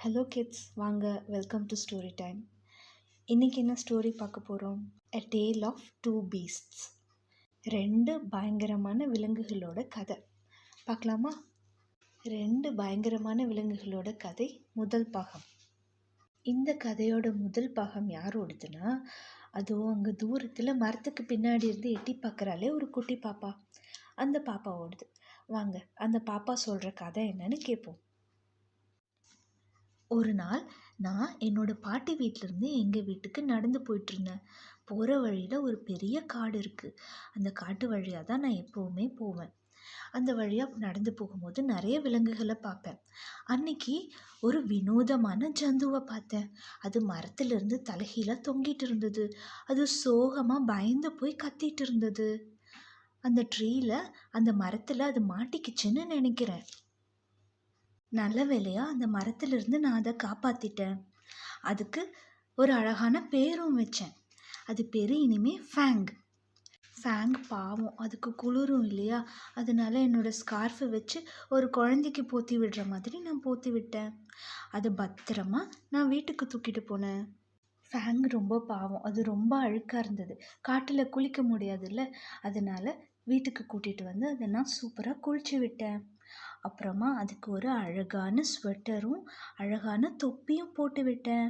Hello kids, வாங்க. Welcome to story time. இன்றைக்கி என்ன ஸ்டோரி பார்க்க போகிறோம்? எ டேல் ஆஃப் டூ பீஸ்ட்ஸ். ரெண்டு பயங்கரமான விலங்குகளோட கதை பார்க்கலாமா? ரெண்டு பயங்கரமான விலங்குகளோட கதை முதல் பாகம். இந்த கதையோட முதல் பாகம் யாரோடுதுன்னா, அதுவும் அங்கே தூரத்தில் மரத்துக்கு பின்னாடி இருந்து எட்டி பார்க்குறாலே ஒரு குட்டி பாப்பா. அந்த பாப்பாவோடது. வாங்க அந்த பாப்பா சொல்கிற கதை என்னன்னு கேட்போம். ஒரு நாள் நான் என்னோட பாட்டி வீட்டிலேருந்து எங்கள் வீட்டுக்கு நடந்து போயிட்டுருந்தேன். போகிற வழியில் ஒரு பெரிய காடு இருக்குது. அந்த காட்டு வழியாக தான் நான் எப்போவுமே போவேன். அந்த வழியாக நடந்து போகும்போது நிறைய விலங்குகளை பார்ப்பேன். அன்னைக்கு ஒரு வினோதமான ஜந்துவை பார்த்தேன். அது மரத்துலேருந்து தலைகீழாக தொங்கிட்டு இருந்தது. அது சோகமாக பயந்து போய் கத்திட்டு இருந்தது. அந்த ட்ரீயில், அந்த மரத்தில் அது மாட்டிக்கிச்சுன்னு நினைக்கிறேன். நல்ல வேலையாக அந்த மரத்துலேருந்து நான் அதை காப்பாற்றிட்டேன். அதுக்கு ஒரு அழகான பேரும் வச்சேன். அது பேர் இனிமே ஃபேங். ஃபேங் பாவம், அதுக்கு குளிரும் இல்லையா, அதனால என்னோடய ஸ்கார்ஃபை வச்சு ஒரு குழந்தைக்கு போற்றி விடுற மாதிரி நான் போற்றி விட்டேன். அதை பத்திரமா நான் வீட்டுக்கு தூக்கிட்டு போனேன். ஃபேங் ரொம்ப பாவம், அது ரொம்ப அழுக்காக இருந்தது. காட்டில் குளிக்க முடியாதுல்ல, அதனால் வீட்டுக்கு கூட்டிகிட்டு வந்து அதை நான் சூப்பராக குளிச்சு விட்டேன். அப்புறமா அதுக்கு ஒரு அழகான ஸ்வெட்டரும் அழகான தொப்பியும் போட்டு விட்டேன்.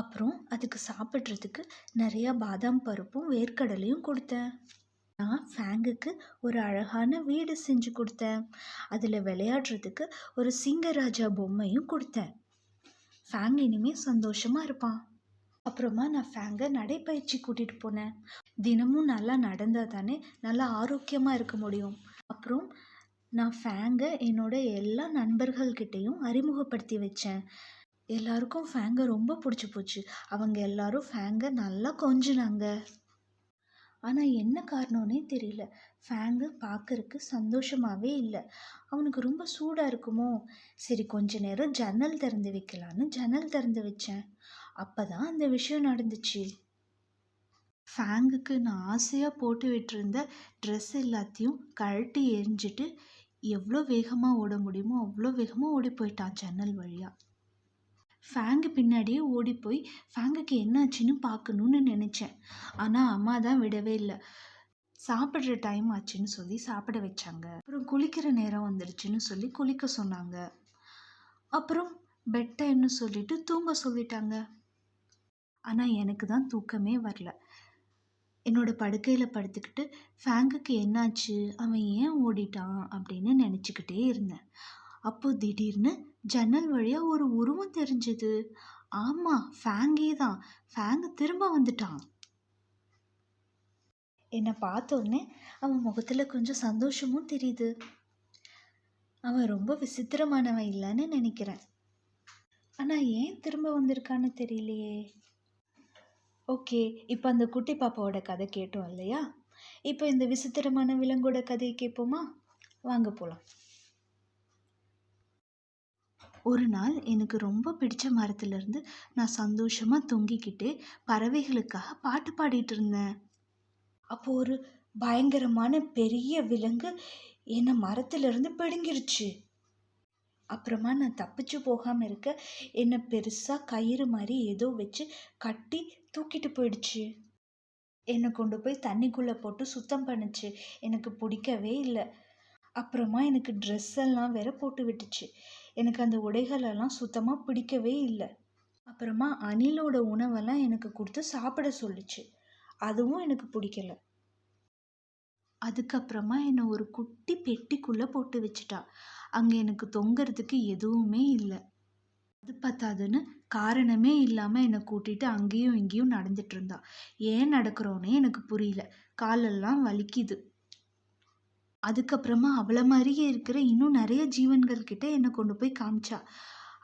அப்புறம் அதுக்கு சாப்பிட்றதுக்கு நிறையா பாதாம் பருப்பும் வேர்க்கடலையும் கொடுத்தேன். நான் ஃபேங்குக்கு ஒரு அழகான வீடு செஞ்சு கொடுத்தேன். அதில் விளையாடுறதுக்கு ஒரு சிங்கராஜா பொம்மையும் கொடுத்தேன். ஃபேங் இனிமேல் சந்தோஷமாக இருப்பான். அப்புறமா நான் ஃபேங்கை நடைப்பயிற்சி கூட்டிகிட்டு போனேன். தினமும் நல்லா நடந்தால் தானே நல்லா ஆரோக்கியமாக இருக்க முடியும். அப்புறம் நான் ஃபேங்கை என்னோட எல்லா நண்பர்கள்கிட்டையும் அறிமுகப்படுத்தி வச்சேன். எல்லாருக்கும் ஃபேங்கை ரொம்ப பிடிச்சி போச்சு. அவங்க எல்லாரும் ஃபேங்கை நல்லா கொஞ்சினாங்க. ஆனால் என்ன காரணம்னே தெரியல, ஃபேங்கு பார்க்கறக்கு சந்தோஷமாகவே இல்லை. அவனுக்கு ரொம்ப சூடாக இருக்குமோ, சரி கொஞ்ச நேரம் ஜன்னல் திறந்து வைக்கலான்னு ஜன்னல் திறந்து வச்சேன். அப்போ தான் அந்த விஷயம் நடந்துச்சு. ஃபேங்குக்கு நான் ஆசையாக போட்டு விட்டுருந்த ட்ரெஸ் எல்லாத்தையும் கழட்டி எரிஞ்சிட்டு எவ்வளோ வேகமாக ஓட முடியுமோ அவ்வளோ வேகமாக ஓடி போயிட்டான் ஜன்னல் வழியாக. ஃபேங்கு பின்னாடியே ஓடி போய் ஃபேங்குக்கு என்னாச்சுன்னு பார்க்கணுன்னு நினச்சேன். ஆனால் அம்மா தான் விடவே இல்லை. சாப்பிட்ற டைம் ஆச்சுன்னு சொல்லி சாப்பிட வச்சாங்க. அப்புறம் குளிக்கிற நேரம் வந்துடுச்சுன்னு சொல்லி குளிக்க சொன்னாங்க. அப்புறம் பெட் டைம்னு சொல்லிட்டு தூங்க சொல்லிட்டாங்க. ஆனால் எனக்கு தான் தூக்கமே வரல. என்னோடய படுக்கையில் படுத்துக்கிட்டு ஃபேங்குக்கு என்னாச்சு, அவன் ஏன் ஓடிட்டான் அப்படின்னு நினச்சிக்கிட்டே இருந்தேன். அப்போது திடீர்னு ஜன்னல் வழியாக ஒரு உருவம் தெரிஞ்சுது. ஆமாம், ஃபேங்கே தான். ஃபேங்கு திரும்ப வந்துட்டான். என்னை பார்த்தோன்னே அவன் முகத்தில் கொஞ்சம் சந்தோஷமும் தெரியுது. அவன் ரொம்ப விசித்திரமானவன் இல்லைன்னு நினைக்கிறேன். ஆனால் ஏன் திரும்ப வந்திருக்கான்னு தெரியலையே. ஓகே, இப்போ அந்த குட்டி பாப்பாவோட கதை கேட்டோம் இல்லையா? இப்போ இந்த விசித்திரமான விலங்கோட கதையை கேட்போமா? வாங்க போகலாம். ஒரு நாள் எனக்கு ரொம்ப பிடிச்ச மரத்துலேருந்து நான் சந்தோஷமாக தொங்கிக்கிட்டு பறவைகளுக்காக பாட்டு பாடிட்டு இருந்தேன். அப்போது ஒரு பயங்கரமான பெரிய விலங்கு என்னை மரத்துலேருந்து பிடுங்கிருச்சு. அப்புறமா நான் தப்பிச்சு போகாமல் இருக்க என்னை பெருசாக கயிறு மாதிரி ஏதோ வச்சு கட்டி தூக்கிட்டு போயிடுச்சு. என்னை கொண்டு போய் தண்ணிக்குள்ளே போட்டு சுத்தம் பண்ணுச்சு. எனக்கு பிடிக்கவே இல்லை. அப்புறமா எனக்கு ட்ரெஸ் எல்லாம் வேற போட்டு விட்டுச்சு. எனக்கு அந்த உடைகளெல்லாம் சுத்தமாக பிடிக்கவே இல்லை. அப்புறமா அணிலோட உணவெல்லாம் எனக்கு கொடுத்து சாப்பிட சொல்லிச்சு. அதுவும் எனக்கு பிடிக்கல. அதுக்கப்புறமா என்னை ஒரு குட்டி பெட்டிக்குள்ளே போட்டு வச்சுட்டா. அங்கே எனக்கு தொங்கிறதுக்கு எதுவுமே இல்லை. அது பத்தாதுன்னு காரணமே இல்லாமல் என்னை கூட்டிகிட்டு அங்கேயும் இங்கேயும் நடந்துட்டு இருந்தா. ஏன் நடக்கிறோன்னே எனக்கு புரியல. காலெல்லாம் வலிக்குது. அதுக்கப்புறமா அவளை மாதிரியே இருக்கிற இன்னும் நிறைய ஜீவன்கள் கிட்ட என்னை கொண்டு போய் காமிச்சா.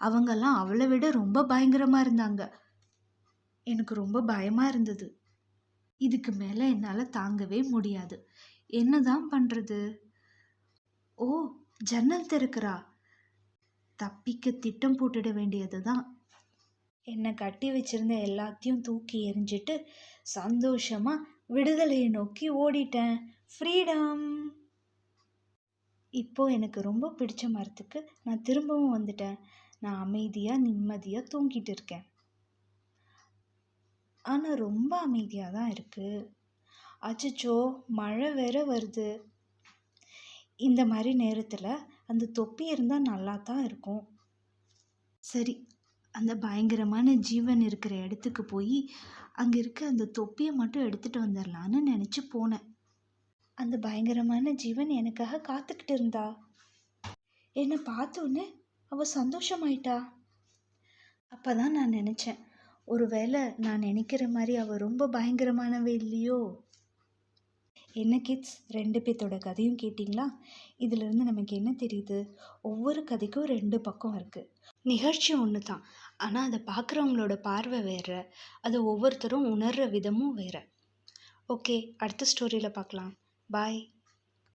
அவங்கெல்லாம் அவளை விட ரொம்ப பயங்கரமாக இருந்தாங்க. எனக்கு ரொம்ப பயமாக இருந்தது. இதுக்கு மேலே என்னால் தாங்கவே முடியாது. என்னதான் பண்ணுறது? ஓ, ஜன்னல் திறக்கிறா. தப்பிக்க திட்டம் போட்டுட வேண்டியது தான். என்னை கட்டி வச்சிருந்த எல்லாத்தையும் தூக்கி எறிஞ்சிட்டு சந்தோஷமாக விடுதலையை நோக்கி ஓடிட்டேன். ஃப்ரீடம்! இப்போது எனக்கு ரொம்ப பிடிச்ச மரத்துக்கு நான் திரும்பவும் வந்துட்டேன். நான் அமைதியாக நிம்மதியாக தூங்கிட்டு இருக்கேன். ஆனால் ரொம்ப அமைதியாக தான் இருக்குது. அச்சச்சோ, மழை வேற வருது. இந்த மாதிரி நேரத்தில் அந்த தொப்பி இருந்தால் நல்லா தான் இருக்கும். சரி, அந்த பயங்கரமான ஜீவன் இருக்கிற இடத்துக்கு போய் அங்கே இருக்க அந்த தொப்பியை மட்டும் எடுத்துகிட்டு வந்துடலான்னு நினச்சி போனேன். அந்த பயங்கரமான ஜீவன் எனக்காக காத்துக்கிட்டு இருந்தா. என்னை பார்த்தோன்னே அவள் சந்தோஷமாயிட்டா. அப்போ தான் நான் நினச்சேன், ஒருவேளை நான் நினைக்கிற மாதிரி அவள் ரொம்ப பயங்கரமானவ இல்லையோ. என்ன கிட்ஸ், 2 பேர்த்தோட கதையும் கேட்டிங்களா? இதிலிருந்து நமக்கு என்ன தெரியுது? ஒவ்வொரு கதைக்கும் 2 பக்கம் இருக்குது. நிகழ்ச்சி ஒன்று தான், ஆனால் அதை பார்க்குறவங்களோட பார்வை வேறு, அதை ஒவ்வொருத்தரும் உணர்கிற விதமும் வேறு. ஓகே, அடுத்த ஸ்டோரியில் பார்க்கலாம். பாய்.